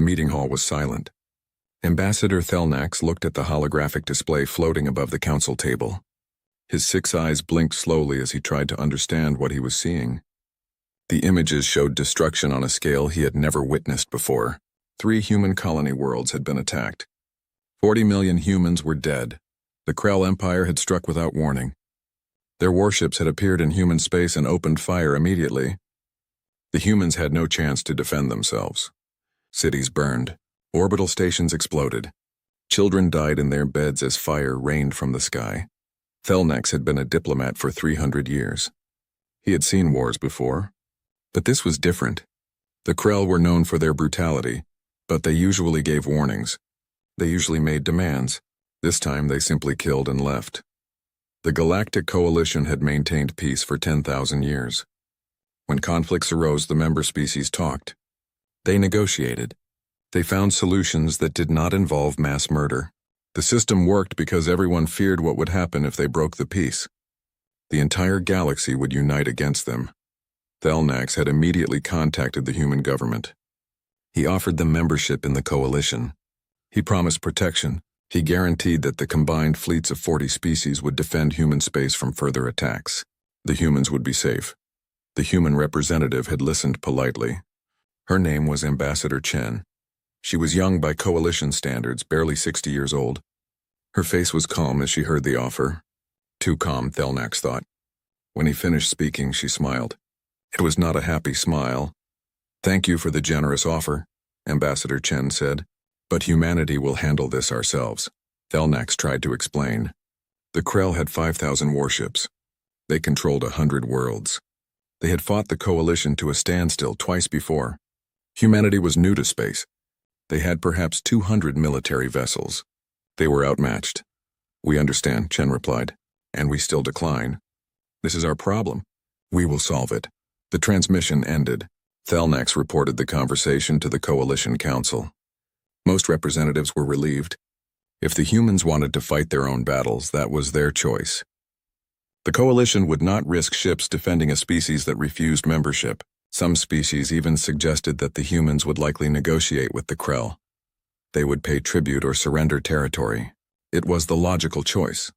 The meeting hall was silent. Ambassador Thelnax looked at the holographic display floating above the council table. His 6 eyes blinked slowly as he tried to understand what he was seeing. The images showed destruction on a scale he had never witnessed before. 3 human colony worlds had been attacked. 40 million humans were dead. The Krell Empire had struck without warning. Their warships had appeared in human space and opened fire immediately. The humans had no chance to defend themselves. Cities burned. Orbital stations exploded. Children died in their beds as fire rained from the sky. Thelnax had been a diplomat for 300 years. He had seen wars before. But this was different. The Krell were known for their brutality, but they usually gave warnings. They usually made demands. This time they simply killed and left. The Galactic Coalition had maintained peace for 10,000 years. When conflicts arose, the member species talked. They negotiated. They found solutions that did not involve mass murder. The system worked because everyone feared what would happen if they broke the peace. The entire galaxy would unite against them. Thelnax had immediately contacted the human government. He offered them membership in the coalition. He promised protection. He guaranteed that the combined fleets of 40 species would defend human space from further attacks. The humans would be safe. The human representative had listened politely. Her name was Ambassador Chen. She was young by coalition standards, barely 60 years old. Her face was calm as she heard the offer. Too calm, Thelnax thought. When he finished speaking, she smiled. It was not a happy smile. "Thank you for the generous offer," Ambassador Chen said. "But humanity will handle this ourselves." Thelnax tried to explain. The Krell had 5,000 warships. They controlled 100 worlds. They had fought the coalition to a standstill twice before. Humanity was new to space. They had perhaps 200 military vessels. They were outmatched. "We understand," Chen replied. "And we still decline. This is our problem. We will solve it." The transmission ended. Thelnax reported the conversation to the Coalition Council. Most representatives were relieved. If the humans wanted to fight their own battles, that was their choice. The Coalition would not risk ships defending a species that refused membership. Some species even suggested that the humans would likely negotiate with the Krell. They would pay tribute or surrender territory. It was the logical choice.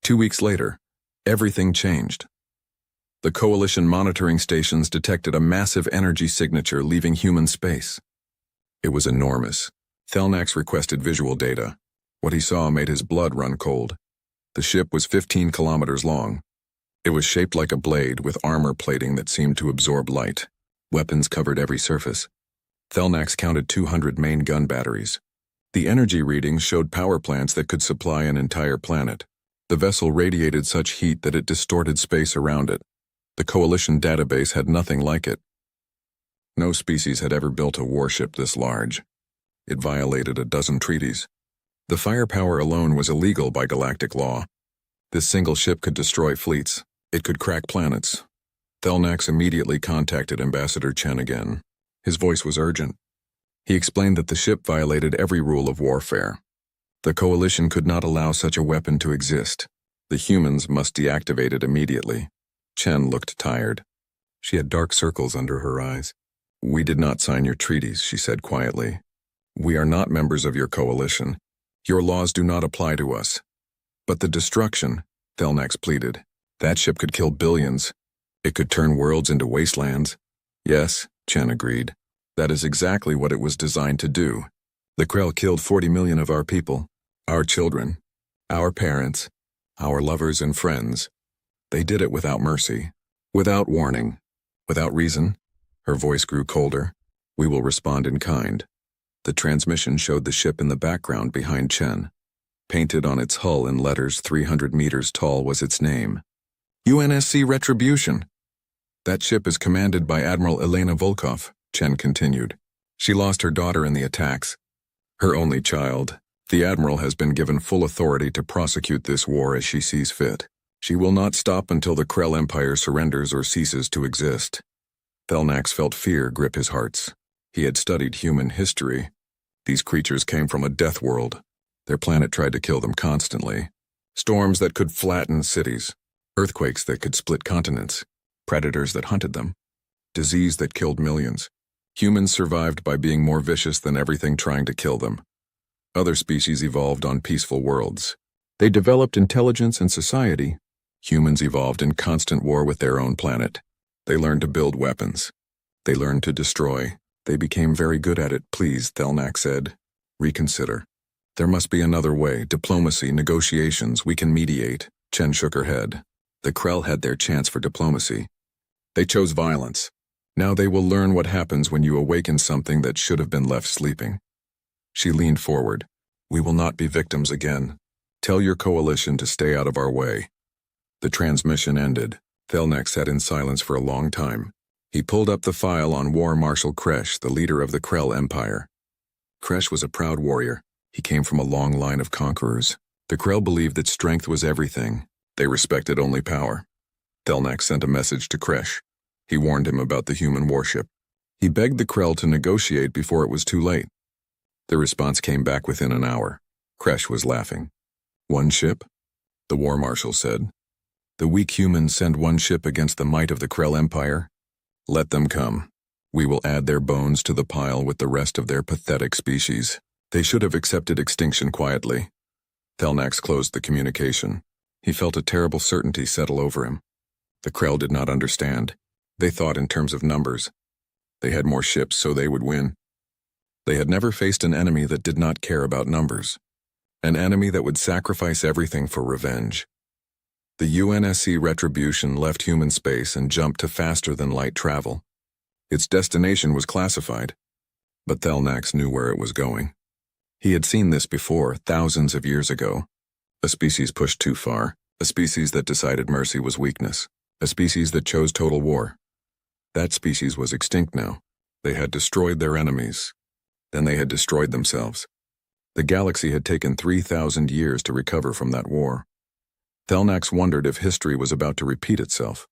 2 weeks later, everything changed. The Coalition monitoring stations detected a massive energy signature leaving human space. It was enormous. Thelnax requested visual data. What he saw made his blood run cold. The ship was 15 kilometers long. It was shaped like a blade with armor plating that seemed to absorb light. Weapons covered every surface. Thelnax counted 200 main gun batteries. The energy readings showed power plants that could supply an entire planet. The vessel radiated such heat that it distorted space around it. The Coalition database had nothing like it. No species had ever built a warship this large. It violated a dozen treaties. The firepower alone was illegal by galactic law. This single ship could destroy fleets. It could crack planets. Thelnax immediately contacted Ambassador Chen again. His voice was urgent. He explained that the ship violated every rule of warfare. The Coalition could not allow such a weapon to exist. The humans must deactivate it immediately. Chen looked tired. She had dark circles under her eyes. "We did not sign your treaties," she said quietly. "We are not members of your coalition. Your laws do not apply to us." "But the destruction," Thelnax pleaded. "That ship could kill billions. It could turn worlds into wastelands." "Yes," Chen agreed. "That is exactly what it was designed to do. The Krell killed 40 million of our people, our children, our parents, our lovers and friends. They did it without mercy, without warning, without reason." Her voice grew colder. "We will respond in kind." The transmission showed the ship in the background behind Chen. Painted on its hull in letters 300 meters tall was its name. UNSC Retribution. "That ship is commanded by Admiral Elena Volkov," Chen continued. "She lost her daughter in the attacks. Her only child. The Admiral has been given full authority to prosecute this war as she sees fit. She will not stop until the Krell Empire surrenders or ceases to exist." Thelnax felt fear grip his hearts. He had studied human history. These creatures came from a death world. Their planet tried to kill them constantly. Storms that could flatten cities. Earthquakes that could split continents. Predators that hunted them. Disease that killed millions. Humans survived by being more vicious than everything trying to kill them. Other species evolved on peaceful worlds. They developed intelligence and society. Humans evolved in constant war with their own planet. They learned to build weapons. They learned to destroy. They became very good at it. Please, Thelnak said. Reconsider. There must be another way. Diplomacy, negotiations, we can mediate. Chen shook her head. The Krell had their chance for diplomacy. They chose violence. Now they will learn what happens when you awaken something that should have been left sleeping. She leaned forward. We will not be victims again. Tell your coalition to stay out of our way. The transmission ended. Thelnak sat in silence for a long time. He pulled up the file on War Marshal Kresh, the leader of the Krell Empire. Kresh was a proud warrior. He came from a long line of conquerors. The Krell believed that strength was everything. They respected only power. Thelnak sent a message to Kresh. He warned him about the human warship. He begged the Krell to negotiate before it was too late. The response came back within an hour. Kresh was laughing. One ship? The War Marshal said. The weak humans send one ship against the might of the Krell Empire? Let them come. We will add their bones to the pile with the rest of their pathetic species. They should have accepted extinction quietly. Thelnax closed the communication. He felt a terrible certainty settle over him. The Krell did not understand. They thought in terms of numbers. They had more ships, so they would win. They had never faced an enemy that did not care about numbers. An enemy that would sacrifice everything for revenge. The UNSC Retribution left human space and jumped to faster-than-light travel. Its destination was classified, but Thelnax knew where it was going. He had seen this before, thousands of years ago. A species pushed too far, a species that decided mercy was weakness, a species that chose total war. That species was extinct now. They had destroyed their enemies. Then they had destroyed themselves. The galaxy had taken 3,000 years to recover from that war. Thelnax wondered if history was about to repeat itself.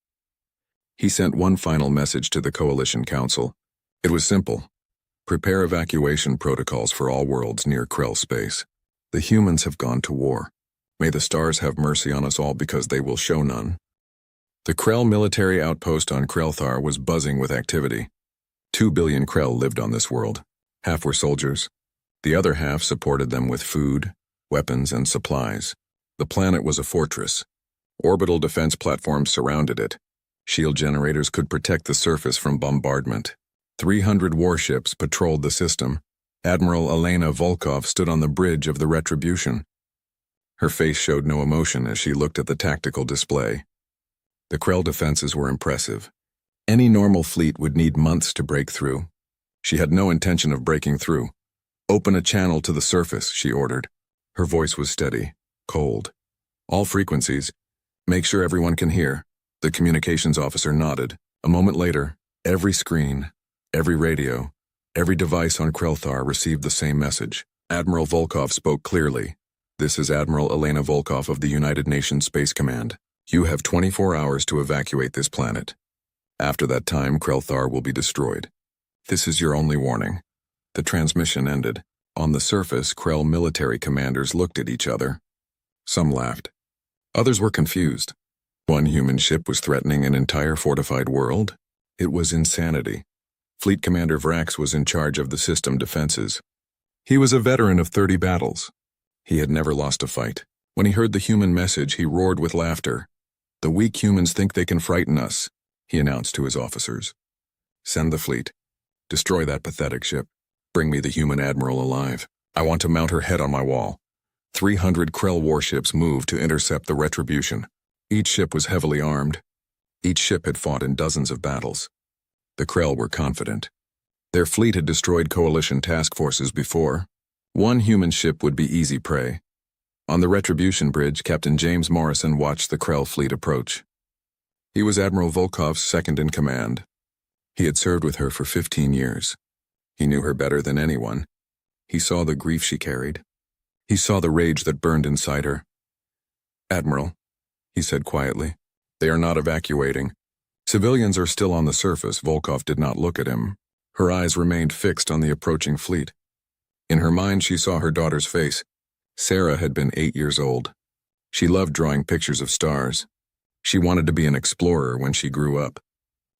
He sent one final message to the Coalition Council. It was simple. Prepare evacuation protocols for all worlds near Krell space. The humans have gone to war. May the stars have mercy on us all because they will show none. The Krell military outpost on Krellthar was buzzing with activity. 2 billion Krell lived on this world. Half were soldiers. The other half supported them with food, weapons, and supplies. The planet was a fortress. Orbital defense platforms surrounded it. Shield generators could protect the surface from bombardment. 300 warships patrolled the system. Admiral Elena Volkov stood on the bridge of the Retribution. Her face showed no emotion as she looked at the tactical display. The Krell defenses were impressive. Any normal fleet would need months to break through. She had no intention of breaking through. Open a channel to the surface, she ordered. Her voice was steady, cold. All frequencies. Make sure everyone can hear. The communications officer nodded. A moment later, every screen, every radio, every device on Krellthar received the same message. Admiral Volkov spoke clearly. This is Admiral Elena Volkov of the United Nations Space Command. You have 24 hours to evacuate this planet. After that time, Krellthar will be destroyed. This is your only warning. The transmission ended. On the surface, Krell military commanders looked at each other. Some laughed. Others were confused. One human ship was threatening an entire fortified world? It was insanity. Fleet Commander Vrax was in charge of the system defenses. He was a veteran of 30 battles. He had never lost a fight. When he heard the human message, he roared with laughter. The weak humans think they can frighten us, he announced to his officers. Send the fleet. Destroy that pathetic ship. Bring me the human admiral alive. I want to mount her head on my wall. 300 Krell warships moved to intercept the Retribution. Each ship was heavily armed. Each ship had fought in dozens of battles. The Krell were confident. Their fleet had destroyed coalition task forces before. One human ship would be easy prey. On the Retribution bridge, Captain James Morrison watched the Krell fleet approach. He was Admiral Volkov's second in command. He had served with her for 15 years. He knew her better than anyone. He saw the grief she carried. He saw the rage that burned inside her. Admiral, he said quietly, they are not evacuating. Civilians are still on the surface. Volkov did not look at him. Her eyes remained fixed on the approaching fleet. In her mind, she saw her daughter's face. Sarah had been 8 years old. She loved drawing pictures of stars. She wanted to be an explorer when she grew up.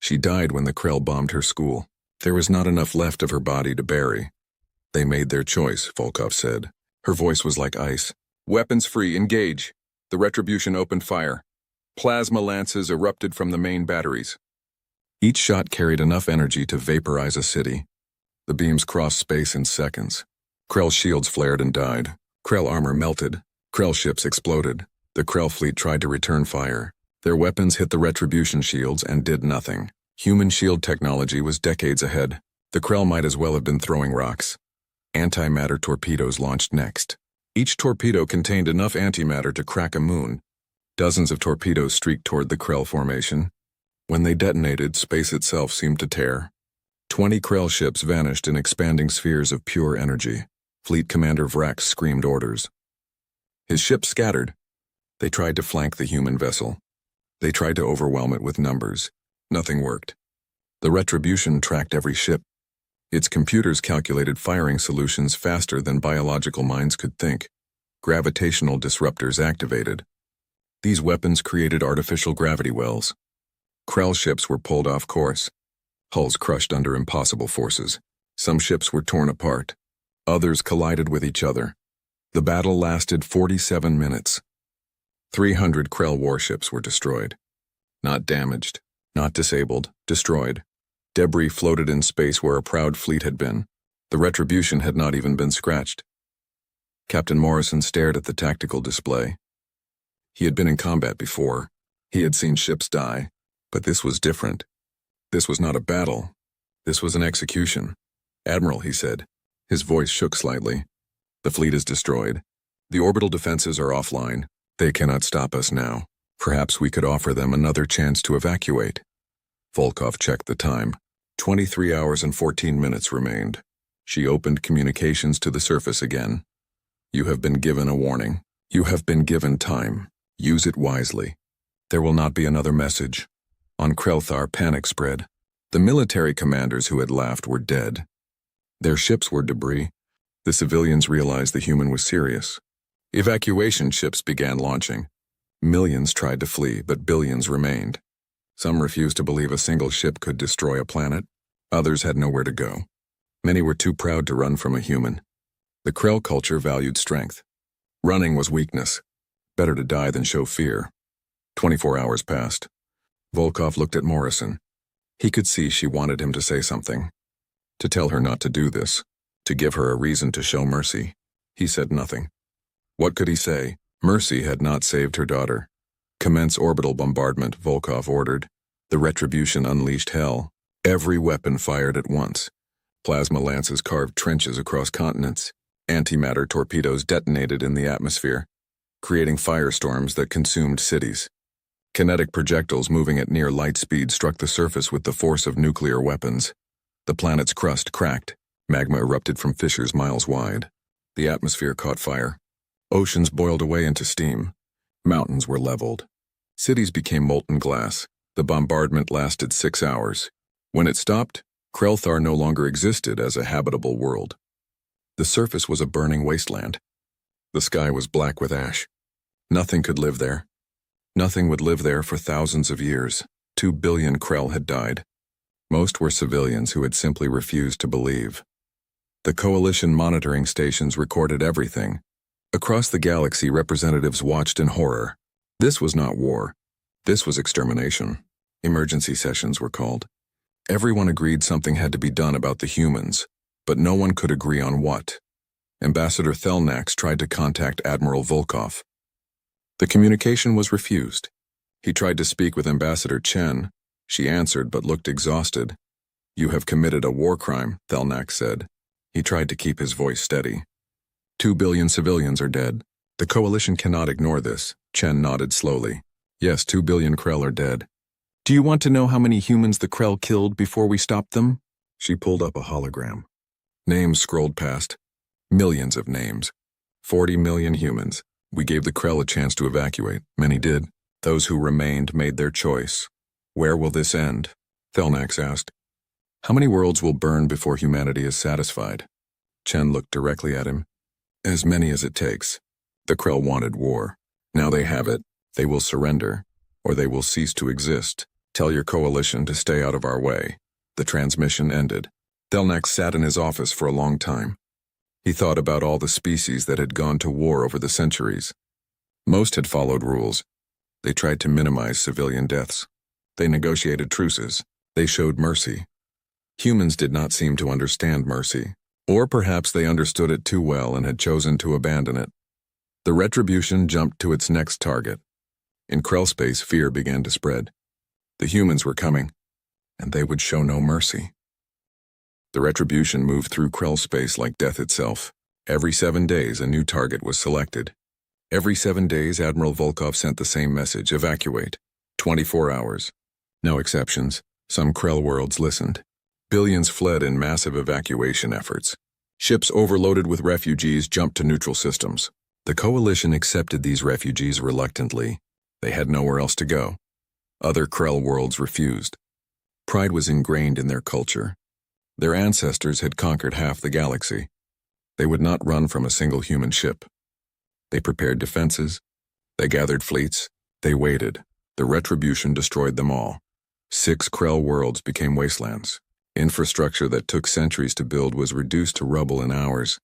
She died when the Krell bombed her school. There was not enough left of her body to bury. They made their choice, Volkov said. Her voice was like ice. Weapons free, engage. The Retribution opened fire. Plasma lances erupted from the main batteries. Each shot carried enough energy to vaporize a city. The beams crossed space in seconds. Krell shields flared and died. Krell armor melted. Krell ships exploded. The Krell fleet tried to return fire. Their weapons hit the Retribution shields and did nothing. Human shield technology was decades ahead. The Krell might as well have been throwing rocks. Antimatter torpedoes launched next. Each torpedo contained enough antimatter to crack a moon. Dozens of torpedoes streaked toward the Krell formation. When they detonated, space itself seemed to tear. 20 Krell ships vanished in expanding spheres of pure energy. Fleet Commander Vrax screamed orders. His ships scattered. They tried to flank the human vessel. They tried to overwhelm it with numbers. Nothing worked. The Retribution tracked every ship. Its computers calculated firing solutions faster than biological minds could think. Gravitational disruptors activated. These weapons created artificial gravity wells. Krell ships were pulled off course. Hulls crushed under impossible forces. Some ships were torn apart. Others collided with each other. The battle lasted 47 minutes. 300 Krell warships were destroyed. Not damaged, not disabled, destroyed. Debris floated in space where a proud fleet had been. The Retribution had not even been scratched. Captain Morrison stared at the tactical display. He had been in combat before. He had seen ships die. But this was different. This was not a battle. This was an execution. Admiral, he said. His voice shook slightly. The fleet is destroyed. The orbital defenses are offline. They cannot stop us now. Perhaps we could offer them another chance to evacuate. Volkov checked the time. 23 hours and 14 minutes remained. She opened communications to the surface again. You have been given a warning. You have been given time. Use it wisely. There will not be another message. On Krelthar, panic spread. The military commanders who had laughed were dead. Their ships were debris. The civilians realized the human was serious. Evacuation ships began launching. Millions tried to flee, but billions remained. Some refused to believe a single ship could destroy a planet. Others had nowhere to go. Many were too proud to run from a human. The Krell culture valued strength. Running was weakness. Better to die than show fear. 24 hours passed. Volkov looked at Morrison. He could see she wanted him to say something. To tell her not to do this. To give her a reason to show mercy. He said nothing. What could he say? Mercy had not saved her daughter. Commence orbital bombardment, Volkov ordered. The Retribution unleashed hell. Every weapon fired at once. Plasma lances carved trenches across continents. Antimatter torpedoes detonated in the atmosphere, creating firestorms that consumed cities. Kinetic projectiles moving at near light speed struck the surface with the force of nuclear weapons. The planet's crust cracked. Magma erupted from fissures miles wide. The atmosphere caught fire. Oceans boiled away into steam. Mountains were leveled. Cities became molten glass. The bombardment lasted 6 hours. When it stopped, Krelthar no longer existed as a habitable world. The surface was a burning wasteland. The sky was black with ash. Nothing could live there. Nothing would live there for thousands of years. 2 billion Krell had died. Most were civilians who had simply refused to believe. The coalition monitoring stations recorded everything. Across the galaxy, representatives watched in horror. This was not war. This was extermination. Emergency sessions were called. Everyone agreed something had to be done about the humans, but no one could agree on what. Ambassador Thelnax tried to contact Admiral Volkov. The communication was refused. He tried to speak with Ambassador Chen. She answered but looked exhausted. You have committed a war crime, Thelnax said. He tried to keep his voice steady. 2 billion civilians are dead. The coalition cannot ignore this. Chen nodded slowly. Yes, 2 billion Krell are dead. Do you want to know how many humans the Krell killed before we stopped them? She pulled up a hologram. Names scrolled past. Millions of names. 40 million humans. We gave the Krell a chance to evacuate. Many did. Those who remained made their choice. Where will this end? Thelnax asked. How many worlds will burn before humanity is satisfied? Chen looked directly at him. As many as it takes. The Krell wanted war. Now they have it. They will surrender, or they will cease to exist. Tell your coalition to stay out of our way. The transmission ended. Thelnax sat in his office for a long time. He thought about all the species that had gone to war over the centuries. Most had followed rules. They tried to minimize civilian deaths. They negotiated truces. They showed mercy. Humans did not seem to understand mercy, or perhaps they understood it too well and had chosen to abandon it. The retribution jumped to its next target. In Krell space, fear began to spread. The humans were coming, and they would show no mercy. The retribution moved through Krell space like death itself. Every 7 days, a new target was selected. Every 7 days, Admiral Volkov sent the same message: evacuate. 24 hours. No exceptions. Some Krell worlds listened. Billions fled in massive evacuation efforts. Ships overloaded with refugees jumped to neutral systems. The Coalition accepted these refugees reluctantly. They had nowhere else to go. Other Krell worlds refused. Pride was ingrained in their culture. Their ancestors had conquered half the galaxy. They would not run from a single human ship. They prepared defenses. They gathered fleets. They waited. The retribution destroyed them all. 6 Krell worlds became wastelands. Infrastructure that took centuries to build was reduced to rubble in hours.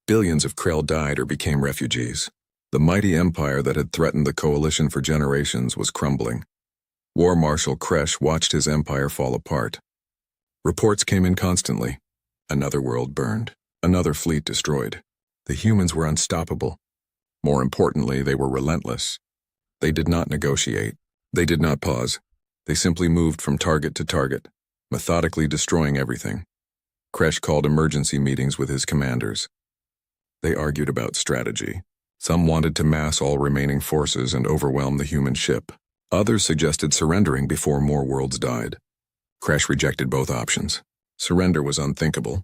Billions of Krell died or became refugees. The mighty empire that had threatened the Coalition for generations was crumbling. War Marshal Kresh watched his empire fall apart. Reports came in constantly. Another world burned. Another fleet destroyed. The humans were unstoppable. More importantly, they were relentless. They did not negotiate. They did not pause. They simply moved from target to target, methodically destroying everything. Kresh called emergency meetings with his commanders. They argued about strategy. Some wanted to mass all remaining forces and overwhelm the human ship. Others suggested surrendering before more worlds died. Kresh rejected both options. Surrender was unthinkable.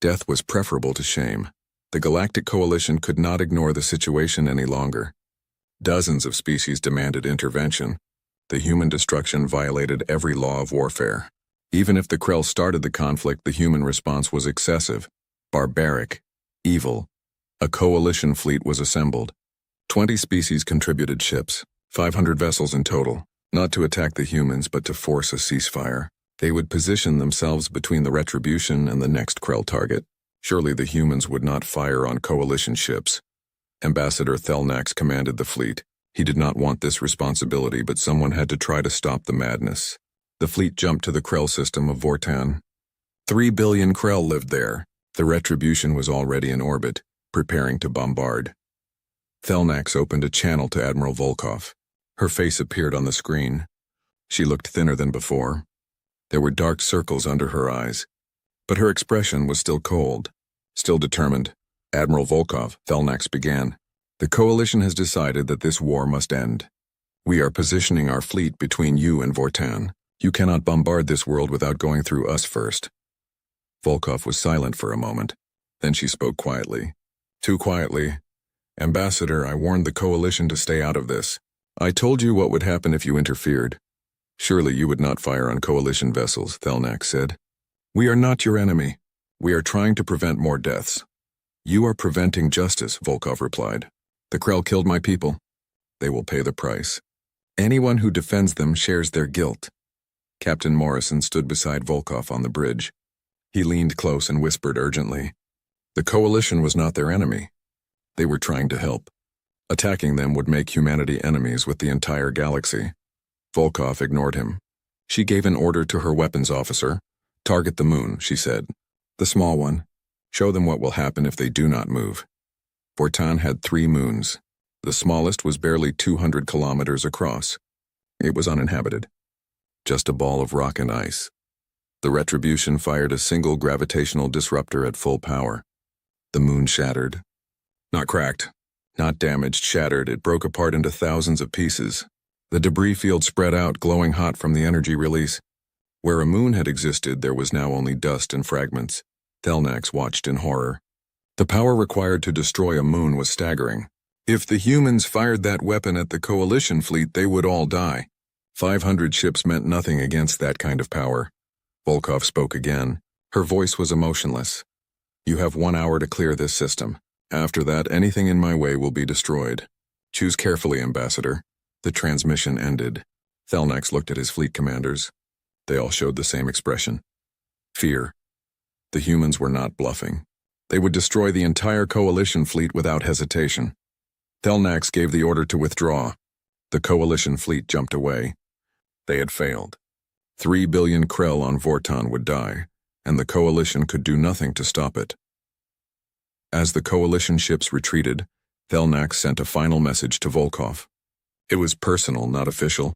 Death was preferable to shame. The Galactic Coalition could not ignore the situation any longer. Dozens of species demanded intervention. The human destruction violated every law of warfare. Even if the Krell started the conflict, the human response was excessive, barbaric, evil. A coalition fleet was assembled. 20 species contributed ships, 500 vessels in total, not to attack the humans but to force a ceasefire. They would position themselves between the retribution and the next Krell target. Surely the humans would not fire on coalition ships. Ambassador Thelnax commanded the fleet. He did not want this responsibility, but someone had to try to stop the madness. The fleet jumped to the Krell system of Vortan. 3 billion Krell lived there. The retribution was already in orbit, preparing to bombard. Thelnax opened a channel to Admiral Volkov. Her face appeared on the screen. She looked thinner than before. There were dark circles under her eyes, but her expression was still cold, still determined. Admiral Volkov, Thelnax began. The Coalition has decided that this war must end. We are positioning our fleet between you and Vortan. You cannot bombard this world without going through us first. Volkov was silent for a moment. Then she spoke quietly. Too quietly. Ambassador, I warned the Coalition to stay out of this. I told you what would happen if you interfered. Surely you would not fire on Coalition vessels, Thelnax said. We are not your enemy. We are trying to prevent more deaths. You are preventing justice, Volkov replied. The Krell killed my people. They will pay the price. Anyone who defends them shares their guilt. Captain Morrison stood beside Volkov on the bridge. He leaned close and whispered urgently. The Coalition was not their enemy. They were trying to help. Attacking them would make humanity enemies with the entire galaxy. Volkov ignored him. She gave an order to her weapons officer. Target the moon, she said. The small one. Show them what will happen if they do not move. Vortan had 3 moons. The smallest was barely 200 kilometers across. It was uninhabited. Just a ball of rock and ice. The retribution fired a single gravitational disruptor at full power. The moon shattered. Not cracked, not damaged, shattered. It broke apart into thousands of pieces. The debris field spread out, glowing hot from the energy release. Where a moon had existed, there was now only dust and fragments. Thelnax watched in horror. The power required to destroy a moon was staggering. If the humans fired that weapon at the Coalition fleet, they would all die. 500 ships meant nothing against that kind of power. Volkov spoke again. Her voice was emotionless. You have 1 hour to clear this system. After that, anything in my way will be destroyed. Choose carefully, Ambassador. The transmission ended. Thelnax looked at his fleet commanders. They all showed the same expression. Fear. The humans were not bluffing. They would destroy the entire coalition fleet without hesitation. Thelnax gave the order to withdraw. The coalition fleet jumped away. They had failed. 3 billion Krell on Vorton would die, and the coalition could do nothing to stop it. As the coalition ships retreated, Thelnax sent a final message to Volkov. It was personal, not official.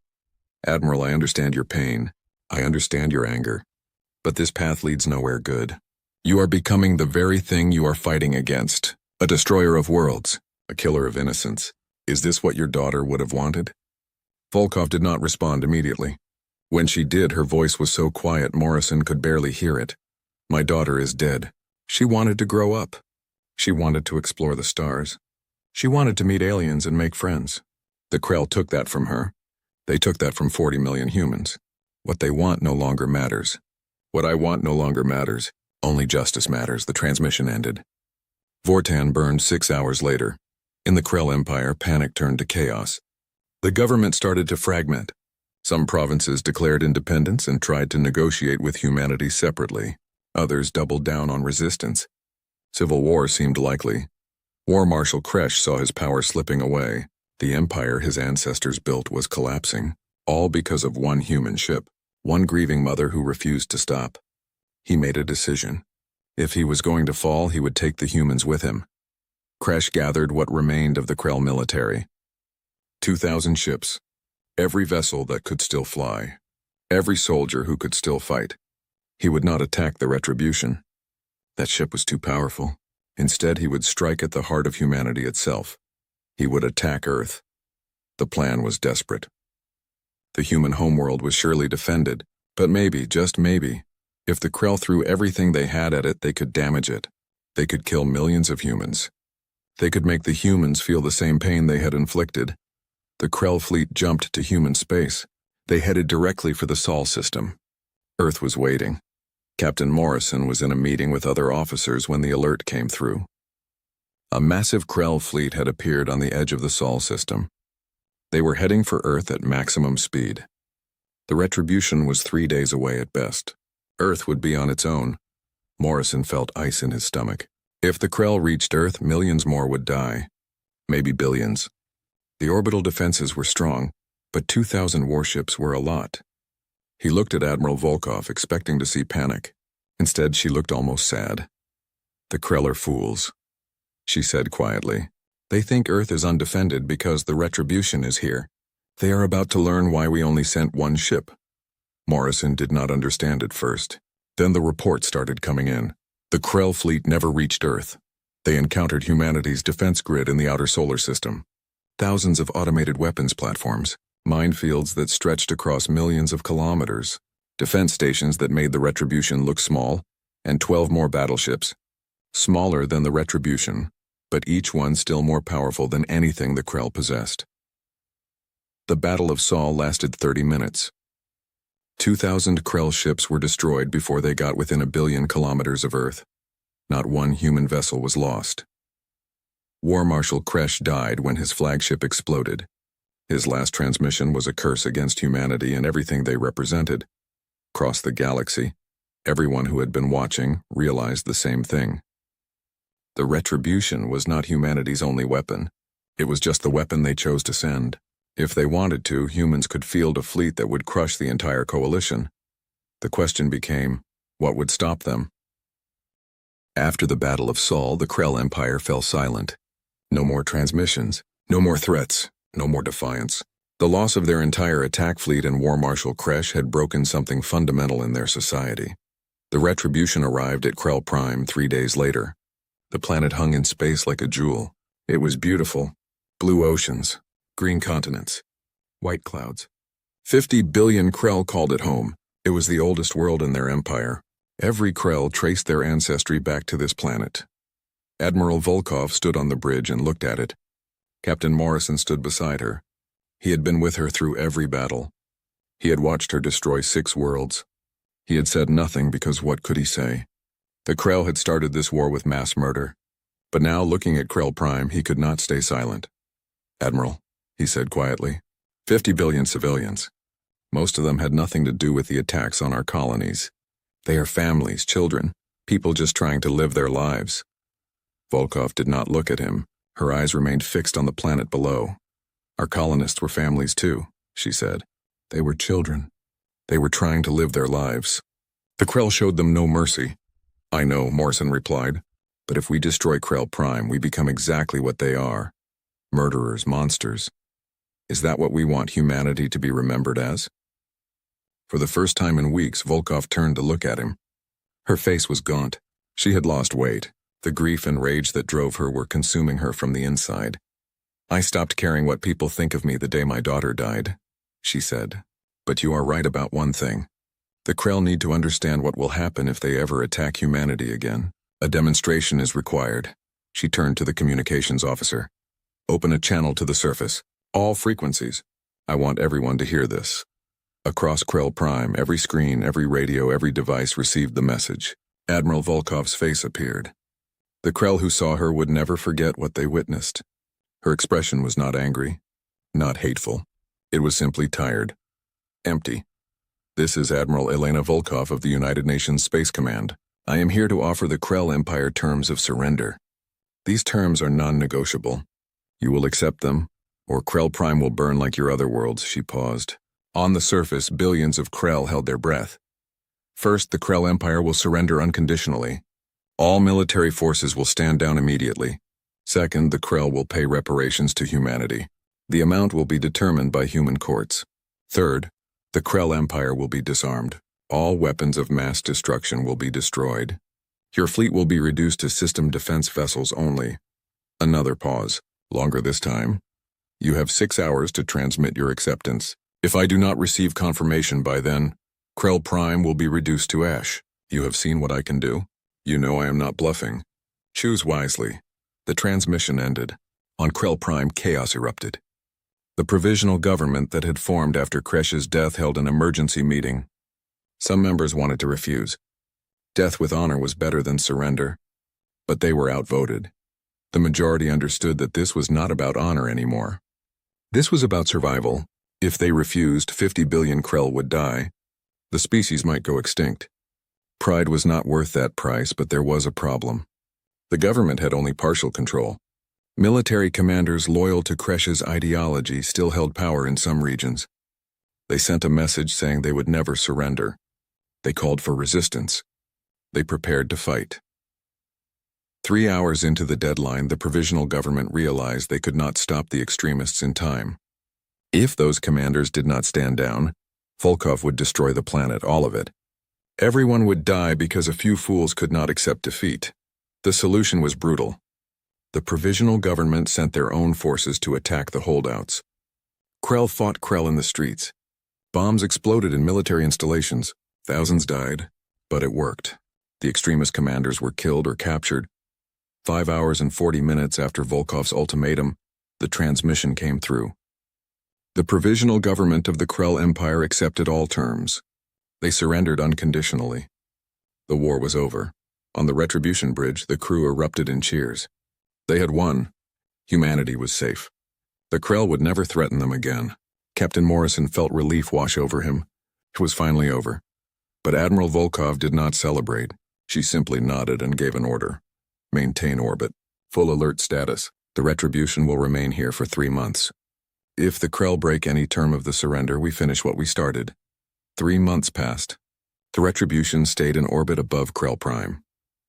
Admiral, I understand your pain. I understand your anger. But this path leads nowhere good. You are becoming the very thing you are fighting against. A destroyer of worlds. A killer of innocence. Is this what your daughter would have wanted? Volkov did not respond immediately. When she did, her voice was so quiet Morrison could barely hear it. My daughter is dead. She wanted to grow up. She wanted to explore the stars. She wanted to meet aliens and make friends. The Krell took that from her. They took that from 40 million humans. What they want no longer matters. What I want no longer matters. Only justice matters. The transmission ended. Vortan burned 6 hours later. In the Krell Empire, panic turned to chaos. The government started to fragment. Some provinces declared independence and tried to negotiate with humanity separately. Others doubled down on resistance. Civil war seemed likely. War Marshal Kresh saw his power slipping away. The empire his ancestors built was collapsing, all because of one human ship, one grieving mother who refused to stop. He made a decision. If he was going to fall, he would take the humans with him. Kresh gathered what remained of the Krell military. 2,000 ships. Every vessel that could still fly. Every soldier who could still fight. He would not attack the Retribution. That ship was too powerful. Instead, he would strike at the heart of humanity itself. He would attack Earth. The plan was desperate. The human homeworld was surely defended, but maybe, just maybe, if the Krell threw everything they had at it, they could damage it. They could kill millions of humans. They could make the humans feel the same pain they had inflicted. The Krell fleet jumped to human space. They headed directly for the Sol system. Earth was waiting. Captain Morrison was in a meeting with other officers when the alert came through. A massive Krell fleet had appeared on the edge of the Sol system. They were heading for Earth at maximum speed. The Retribution was 3 days away at best. Earth would be on its own. Morrison felt ice in his stomach. If the Krell reached Earth, millions more would die. Maybe billions. The orbital defenses were strong, but 2,000 warships were a lot. He looked at Admiral Volkov, expecting to see panic. Instead, she looked almost sad. The Krell are fools, she said quietly. They think Earth is undefended because the Retribution is here. They are about to learn why we only sent one ship. Morrison did not understand at first. Then the reports started coming in. The Krell fleet never reached Earth. They encountered humanity's defense grid in the outer solar system. Thousands of automated weapons platforms, minefields that stretched across millions of kilometers, defense stations that made the Retribution look small, and 12 more battleships. Smaller than the Retribution, but each one still more powerful than anything the Krell possessed. The Battle of Sol lasted 30 minutes. 2,000 Krell ships were destroyed before they got within 1 billion kilometers of Earth. Not one human vessel was lost. War Marshal Kresh died when his flagship exploded. His last transmission was a curse against humanity and everything they represented. Across the galaxy, everyone who had been watching realized the same thing. The Retribution was not humanity's only weapon. It was just the weapon they chose to send. If they wanted to, humans could field a fleet that would crush the entire coalition. The question became, what would stop them? After the Battle of Sol, the Krell Empire fell silent. No more transmissions, no more threats, no more defiance. The loss of their entire attack fleet and War Marshal Kresh had broken something fundamental in their society. The Retribution arrived at Krell Prime 3 days later. The planet hung in space like a jewel. It was beautiful. Blue oceans, green continents, white clouds. 50 billion Krell called it home. It was the oldest world in their empire. Every Krell traced their ancestry back to this planet. Admiral Volkov stood on the bridge and looked at it. Captain Morrison stood beside her. He had been with her through every battle. He had watched her destroy 6 worlds. He had said nothing because what could he say? The Krell had started this war with mass murder. But now, looking at Krell Prime, he could not stay silent. Admiral, he said quietly, 50 billion civilians. Most of them had nothing to do with the attacks on our colonies. They are families, children, people just trying to live their lives. Volkov did not look at him. Her eyes remained fixed on the planet below. Our colonists were families too, she said. They were children. They were trying to live their lives. The Krell showed them no mercy. I know, Morrison replied, but if we destroy Krell Prime, we become exactly what they are. Murderers, monsters. Is that what we want humanity to be remembered as? For the first time in weeks, Volkov turned to look at him. Her face was gaunt. She had lost weight. The grief and rage that drove her were consuming her from the inside. I stopped caring what people think of me the day my daughter died, she said. But you are right about one thing. The Krell need to understand what will happen if they ever attack humanity again. A demonstration is required. She turned to the communications officer. Open a channel to the surface. All frequencies. I want everyone to hear this. Across Krell Prime, every screen, every radio, every device received the message. Admiral Volkov's face appeared. The Krell who saw her would never forget what they witnessed. Her expression was not angry, not hateful. It was simply tired. Empty. This is Admiral Elena Volkov of the United Nations Space Command. I am here to offer the Krell Empire terms of surrender. These terms are non-negotiable. You will accept them, or Krell Prime will burn like your other worlds, she paused. On the surface, billions of Krell held their breath. First, the Krell Empire will surrender unconditionally. All military forces will stand down immediately. Second, the Krell will pay reparations to humanity. The amount will be determined by human courts. Third, the Krell Empire will be disarmed. All weapons of mass destruction will be destroyed. Your fleet will be reduced to system defense vessels only. Another pause. Longer this time. You have 6 hours to transmit your acceptance. If I do not receive confirmation by then, Krell Prime will be reduced to ash. You have seen what I can do. You know I am not bluffing. Choose wisely. The transmission ended. On Krell Prime, chaos erupted. The provisional government that had formed after Kresh's death held an emergency meeting. Some members wanted to refuse. Death with honor was better than surrender. But they were outvoted. The majority understood that this was not about honor anymore. This was about survival. If they refused, 50 billion Krell would die. The species might go extinct. Pride was not worth that price, but there was a problem. The government had only partial control. Military commanders loyal to Kresh's ideology still held power in some regions. They sent a message saying they would never surrender. They called for resistance. They prepared to fight. 3 hours into the deadline, the provisional government realized they could not stop the extremists in time. If those commanders did not stand down, Volkov would destroy the planet, all of it. Everyone would die because a few fools could not accept defeat. The solution was brutal. The provisional government sent their own forces to attack the holdouts. Krell fought Krell in the streets. Bombs exploded in military installations. Thousands died, but it worked. The extremist commanders were killed or captured. 5 hours and 40 minutes after Volkov's ultimatum, the transmission came through. The provisional government of the Krell Empire accepted all terms. They surrendered unconditionally. The war was over. On the Retribution Bridge, the crew erupted in cheers. They had won. Humanity was safe. The Krell would never threaten them again. Captain Morrison felt relief wash over him. It was finally over. But Admiral Volkov did not celebrate. She simply nodded and gave an order. Maintain orbit. Full alert status. The Retribution will remain here for 3 months. If the Krell break any term of the surrender, we finish what we started. 3 months passed. The Retribution stayed in orbit above Krell Prime.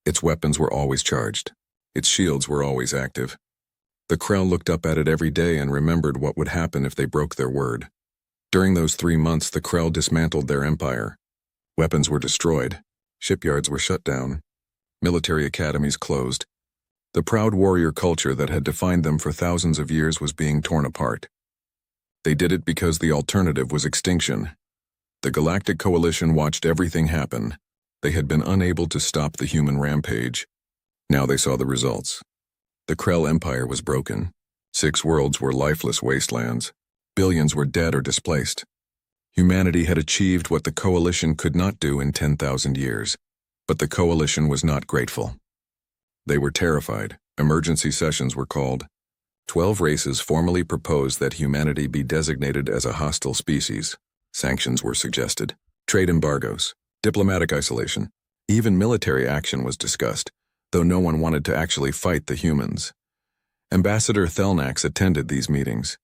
Its weapons were always charged. Its shields were always active. The Krell looked up at it every day and remembered what would happen if they broke their word. During those 3 months, the Krell dismantled their empire. Weapons were destroyed. Shipyards were shut down. Military academies closed. The proud warrior culture that had defined them for thousands of years was being torn apart. They did it because the alternative was extinction. The Galactic Coalition watched everything happen. They had been unable to stop the human rampage. Now they saw the results. The Krell Empire was broken. 6 worlds were lifeless wastelands. Billions were dead or displaced. Humanity had achieved what the Coalition could not do in 10,000 years. But the Coalition was not grateful. They were terrified. Emergency sessions were called. 12 races formally proposed that humanity be designated as a hostile species. Sanctions were suggested. Trade embargoes. Diplomatic isolation. Even military action was discussed, though no one wanted to actually fight the humans. Ambassador Thelnax attended these meetings.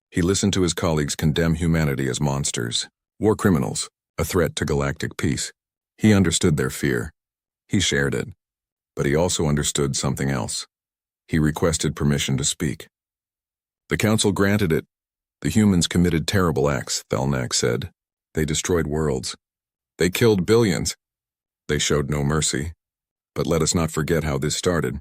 He listened to his colleagues condemn humanity as monsters, war criminals, a threat to galactic peace. He understood their fear. He shared it. But he also understood something else. He requested permission to speak. The council granted it. The humans committed terrible acts, Thelnax said. They destroyed worlds. They killed billions. They showed no mercy. But let us not forget how this started.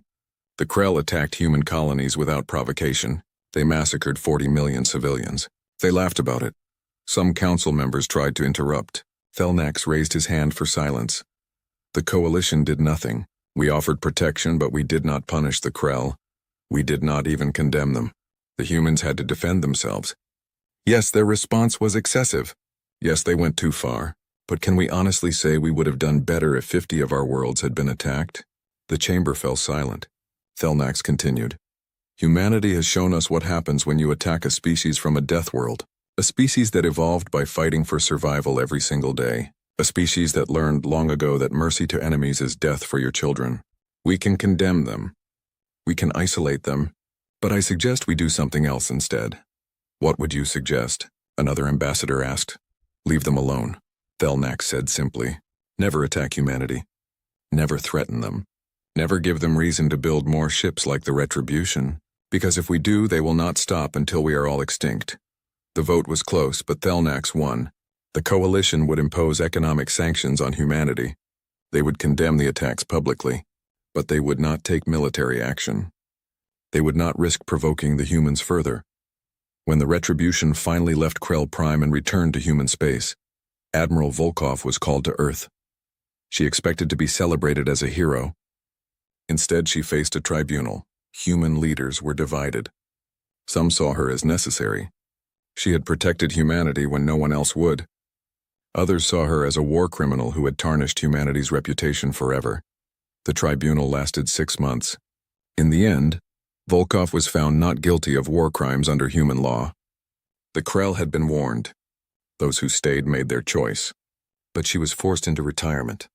The Krell attacked human colonies without provocation. They massacred 40 million civilians. They laughed about it. Some council members tried to interrupt. Thelnax raised his hand for silence. The coalition did nothing. We offered protection, but we did not punish the Krell. We did not even condemn them. The humans had to defend themselves. Yes, their response was excessive. Yes, they went too far. But can we honestly say we would have done better if 50 of our worlds had been attacked? The chamber fell silent. Thelnax continued. Humanity has shown us what happens when you attack a species from a death world. A species that evolved by fighting for survival every single day. A species that learned long ago that mercy to enemies is death for your children. We can condemn them. We can isolate them. But I suggest we do something else instead. What would you suggest? Another ambassador asked. Leave them alone. Thelnax said simply. Never attack humanity. Never threaten them. Never give them reason to build more ships like the Retribution. Because if we do, they will not stop until we are all extinct. The vote was close, but Thelnax won. The coalition would impose economic sanctions on humanity. They would condemn the attacks publicly, but they would not take military action. They would not risk provoking the humans further. When the Retribution finally left Krell Prime and returned to human space, Admiral Volkov was called to Earth. She expected to be celebrated as a hero. Instead, she faced a tribunal. Human leaders were divided. Some saw her as necessary. She had protected humanity when no one else would. Others saw her as a war criminal who had tarnished humanity's reputation forever. The tribunal lasted 6 months. In the end, Volkov was found not guilty of war crimes under human law. The Krell had been warned. Those who stayed made their choice. But she was forced into retirement.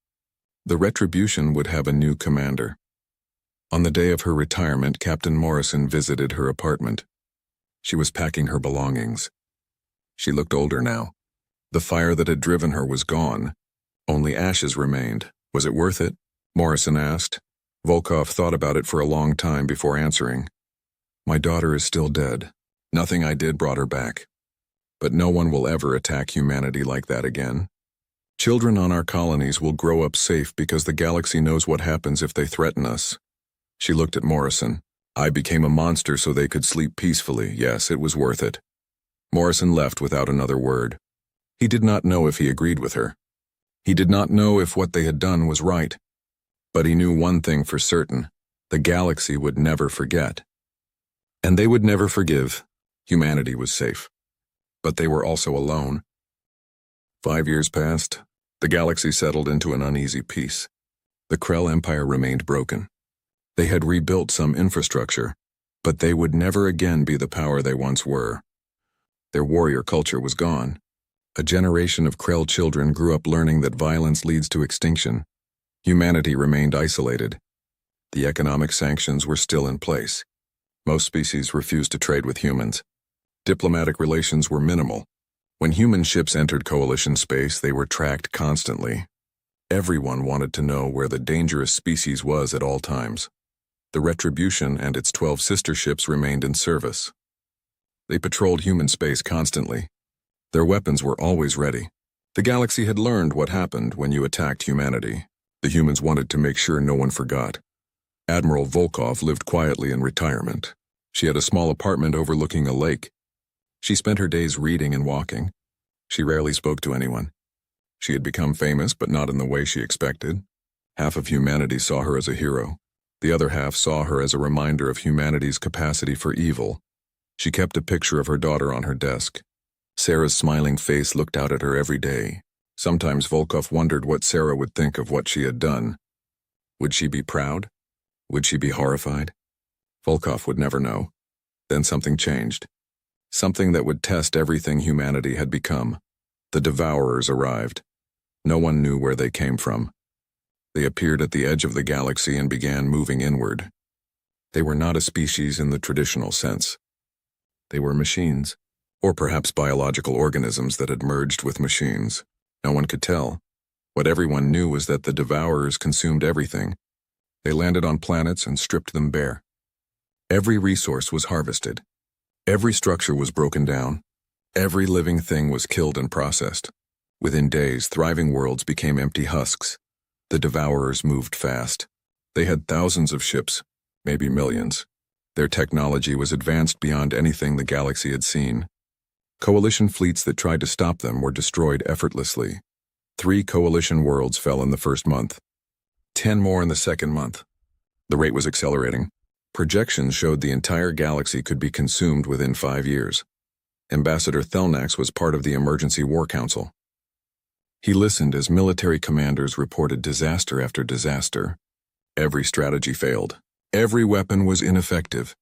The Retribution would have a new commander. On the day of her retirement, Captain Morrison visited her apartment. She was packing her belongings. She looked older now. The fire that had driven her was gone. Only ashes remained. Was it worth it? Morrison asked. Volkov thought about it for a long time before answering. My daughter is still dead. Nothing I did brought her back. But no one will ever attack humanity like that again. Children on our colonies will grow up safe because the galaxy knows what happens if they threaten us. She looked at Morrison. I became a monster so they could sleep peacefully. Yes, it was worth it. Morrison left without another word. He did not know if he agreed with her. He did not know if what they had done was right. But he knew one thing for certain. The galaxy would never forget. And they would never forgive. Humanity was safe. But they were also alone. 5 years passed. The galaxy settled into an uneasy peace. The Krell Empire remained broken. They had rebuilt some infrastructure, but they would never again be the power they once were. Their warrior culture was gone. A generation of Krell children grew up learning that violence leads to extinction. Humanity remained isolated. The economic sanctions were still in place. Most species refused to trade with humans. Diplomatic relations were minimal. When human ships entered coalition space, they were tracked constantly. Everyone wanted to know where the dangerous species was at all times. The Retribution and its 12 sister ships remained in service. They patrolled human space constantly. Their weapons were always ready. The galaxy had learned what happened when you attacked humanity. The humans wanted to make sure no one forgot. Admiral Volkov lived quietly in retirement. She had a small apartment overlooking a lake. She spent her days reading and walking. She rarely spoke to anyone. She had become famous, but not in the way she expected. Half of humanity saw her as a hero. The other half saw her as a reminder of humanity's capacity for evil. She kept a picture of her daughter on her desk. Sarah's smiling face looked out at her every day. Sometimes Volkov wondered what Sarah would think of what she had done. Would she be proud? Would she be horrified? Volkov would never know. Then something changed. Something that would test everything humanity had become. The Devourers arrived. No one knew where they came from. They appeared at the edge of the galaxy and began moving inward. They were not a species in the traditional sense. They were machines, or perhaps biological organisms that had merged with machines. No one could tell. What everyone knew was that the Devourers consumed everything. They landed on planets and stripped them bare. Every resource was harvested. Every structure was broken down. Every living thing was killed and processed. Within days, thriving worlds became empty husks. The Devourers moved fast. They had thousands of ships, maybe millions. Their technology was advanced beyond anything the galaxy had seen. Coalition fleets that tried to stop them were destroyed effortlessly. 3 coalition worlds fell in the first month. 10 more in the second month. The rate was accelerating. Projections showed the entire galaxy could be consumed within 5 years. Ambassador Thelnax was part of the Emergency War Council. He listened as military commanders reported disaster after disaster. Every strategy failed. Every weapon was ineffective.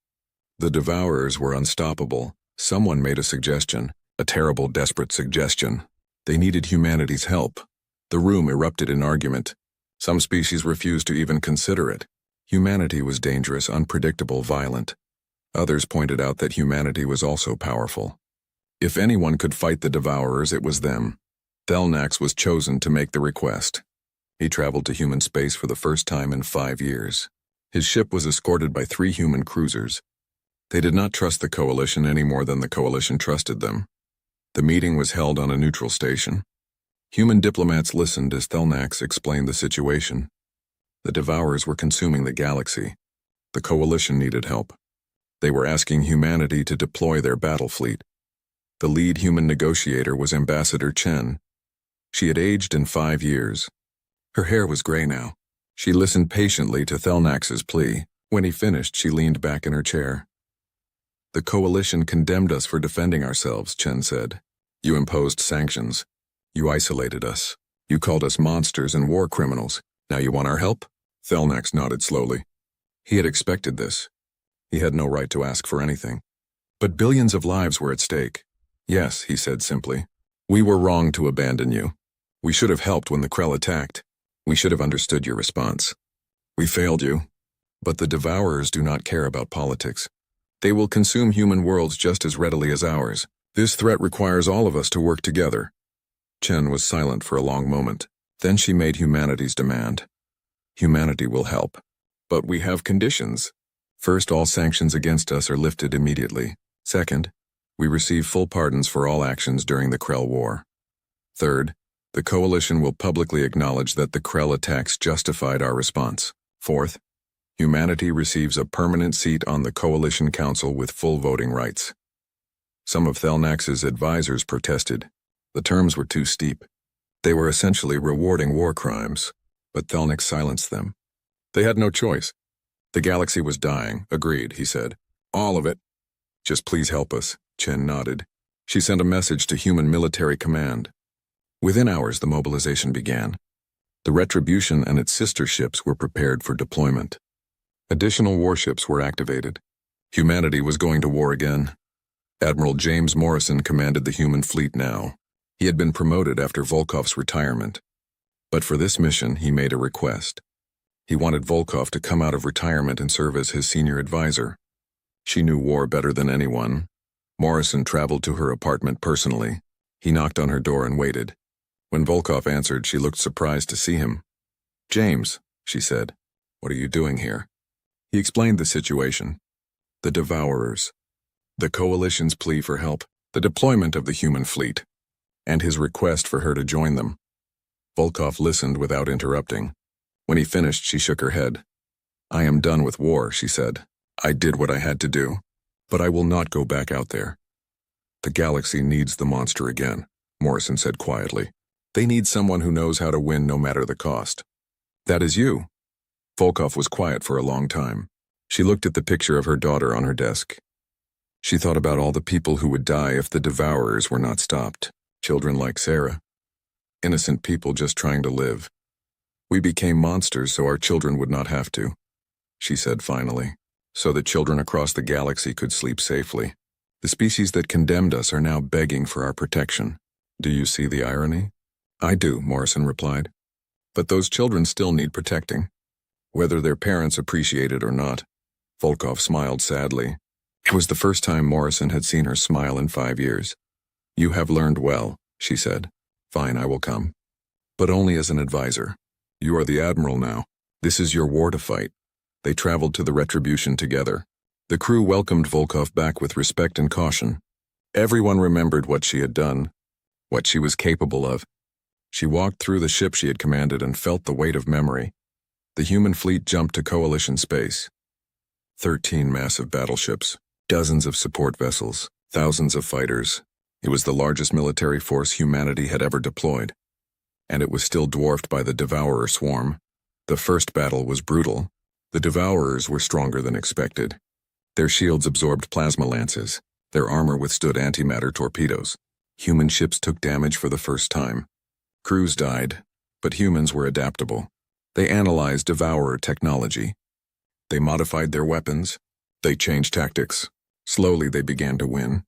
The Devourers were unstoppable. Someone made a suggestion, a terrible, desperate suggestion. They needed humanity's help. The room erupted in argument. Some species refused to even consider it. Humanity was dangerous, unpredictable, violent. Others pointed out that humanity was also powerful. If anyone could fight the Devourers, it was them. Thelnax was chosen to make the request. He traveled to human space for the first time in 5 years. His ship was escorted by 3 human cruisers. They did not trust the Coalition any more than the Coalition trusted them. The meeting was held on a neutral station. Human diplomats listened as Thelnax explained the situation. The Devourers were consuming the galaxy. The Coalition needed help. They were asking humanity to deploy their battle fleet. The lead human negotiator was Ambassador Chen. She had aged in 5 years. Her hair was gray now. She listened patiently to Thelnax's plea. When he finished, she leaned back in her chair. "The Coalition condemned us for defending ourselves," Chen said. "You imposed sanctions. You isolated us. You called us monsters and war criminals. Now you want our help?" Thelnax nodded slowly. He had expected this. He had no right to ask for anything. But billions of lives were at stake. "Yes," he said simply. "We were wrong to abandon you. We should have helped when the Krell attacked. We should have understood your response. We failed you. But the Devourers do not care about politics. They will consume human worlds just as readily as ours. This threat requires all of us to work together." Chen was silent for a long moment. Then she made humanity's demand. "Humanity will help. But we have conditions. First, all sanctions against us are lifted immediately. Second, we receive full pardons for all actions during the Krell War. Third, the Coalition will publicly acknowledge that the Krell attacks justified our response. Fourth, humanity receives a permanent seat on the Coalition Council with full voting rights." Some of Thelnax's advisors protested. The terms were too steep. They were essentially rewarding war crimes, but Thelnax silenced them. They had no choice. The galaxy was dying, agreed, he said. "All of it. Just please help us," Chen nodded. She sent a message to Human Military Command. Within hours, the mobilization began. The Retribution and its sister ships were prepared for deployment. Additional warships were activated. Humanity was going to war again. Admiral James Morrison commanded the human fleet now. He had been promoted after Volkov's retirement. But for this mission, he made a request. He wanted Volkov to come out of retirement and serve as his senior advisor. She knew war better than anyone. Morrison traveled to her apartment personally. He knocked on her door and waited. When Volkov answered, she looked surprised to see him. "James," she said, "what are you doing here?" He explained the situation. The Devourers. The Coalition's plea for help. The deployment of the human fleet. And his request for her to join them. Volkov listened without interrupting. When he finished, she shook her head. "I am done with war," she said. "I did what I had to do. But I will not go back out there." "The galaxy needs the monster again," Morrison said quietly. "They need someone who knows how to win no matter the cost. That is you." Volkov was quiet for a long time. She looked at the picture of her daughter on her desk. She thought about all the people who would die if the Devourers were not stopped. Children like Sarah. Innocent people just trying to live. "We became monsters so our children would not have to," she said finally. "So the children across the galaxy could sleep safely. The species that condemned us are now begging for our protection. Do you see the irony? I do, Morrison replied. But those children still need protecting, whether their parents appreciate it or not. Volkov smiled sadly. It was the first time Morrison had seen her smile in 5 years. You have learned well, she said. Fine, I will come. But only as an advisor. You are the admiral now. This is your war to fight. They traveled to the Retribution together. The crew welcomed Volkov back with respect and caution. Everyone remembered what she had done, what she was capable of. She walked through the ship she had commanded and felt the weight of memory. The human fleet jumped to Coalition space. 13 massive battleships, dozens of support vessels, thousands of fighters. It was the largest military force humanity had ever deployed. And it was still dwarfed by the Devourer swarm. The first battle was brutal. The Devourers were stronger than expected. Their shields absorbed plasma lances. Their armor withstood antimatter torpedoes. Human ships took damage for the first time. Crews died, but humans were adaptable. They analyzed Devourer technology. They modified their weapons. They changed tactics. Slowly they began to win.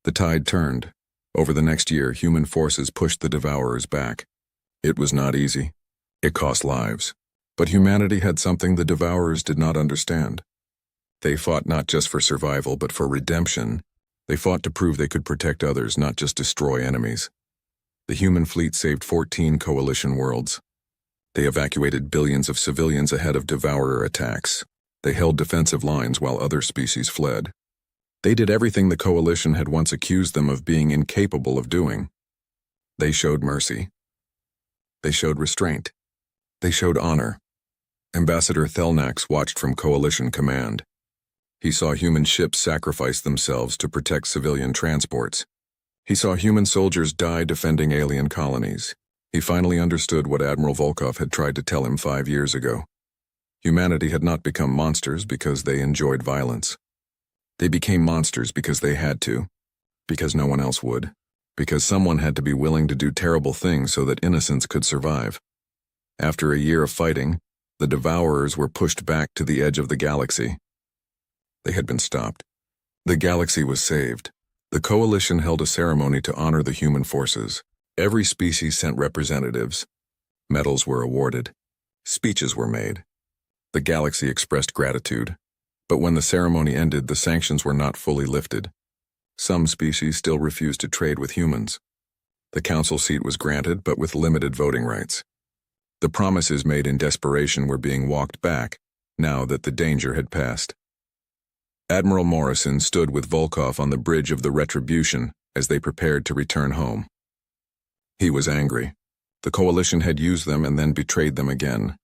The tide turned. Over the next year, human forces pushed the Devourers back. It was not easy. It cost lives. But humanity had something the Devourers did not understand. They fought not just for survival, but for redemption. They fought to prove they could protect others, not just destroy enemies. The human fleet saved 14 coalition worlds. They evacuated billions of civilians ahead of Devourer attacks. They held defensive lines while other species fled. They did everything the coalition had once accused them of being incapable of doing. They showed mercy. They showed restraint. They showed honor. Ambassador Thelnax watched from Coalition Command. He saw human ships sacrifice themselves to protect civilian transports. He saw human soldiers die defending alien colonies. He finally understood what Admiral Volkov had tried to tell him 5 years ago. Humanity had not become monsters because they enjoyed violence. They became monsters because they had to, because no one else would, because someone had to be willing to do terrible things so that innocence could survive. After a year of fighting, the Devourers were pushed back to the edge of the galaxy. They had been stopped. The galaxy was saved. The Coalition held a ceremony to honor the human forces. Every species sent representatives. Medals were awarded. Speeches were made. The galaxy expressed gratitude. But when the ceremony ended, the sanctions were not fully lifted. Some species still refused to trade with humans. The council seat was granted, but with limited voting rights. The promises made in desperation were being walked back, now that the danger had passed. Admiral Morrison stood with Volkov on the bridge of the Retribution as they prepared to return home. He was angry. The Coalition had used them and then betrayed them again.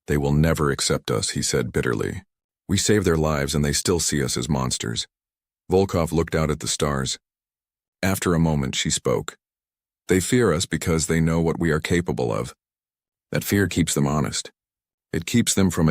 They will never accept us, he said bitterly. We saved their lives and they still see us as monsters. Volkov looked out at the stars. After a moment, she spoke. They fear us because they know what we are capable of. That fear keeps them honest. It keeps them from